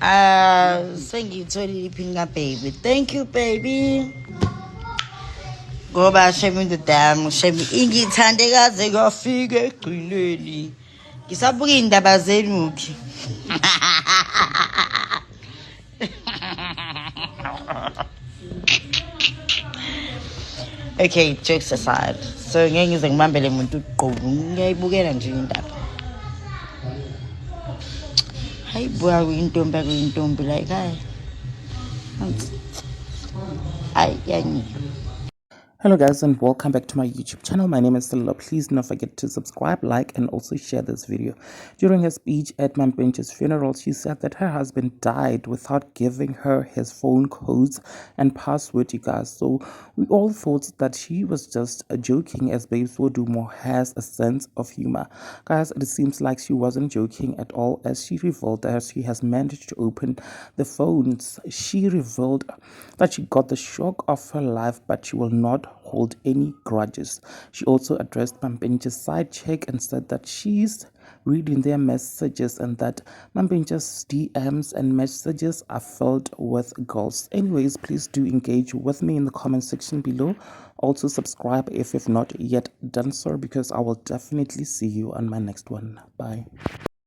Sengiyitholile iphinga baby. Thank you baby. Ngoba shame indodami, shame ingithande kaze kwafika egcineni. Ngisabuka indaba zenuki. Okay, jokes aside. So ngeke ngize ngibambele umuntu uqobo. Ngiyayibukela nje indaba. Hayi buya kuyintombi like hayi. Hayi yanyiyo. Hello guys and welcome back to my YouTube channel. My name is Stella. Please do not forget to subscribe, like and also share this video. During her speech at Mampintsha's funeral, she said that her husband died without giving her his phone codes and password, you guys. So we all thought that she was just joking, as babes Wodumo has a sense of humor. Guys, it seems like she wasn't joking at all, as she revealed that she has managed to open the phones. She revealed that she got the shock of her life, but she will not hold any grudges. She also addressed Mampintsha's side check and said that she's reading their messages and that Mampintsha's DMs and messages are filled with girls. Anyways, please do engage with me in the comment section below. Also subscribe if you've not yet done so, because I will definitely see you on my next one. Bye.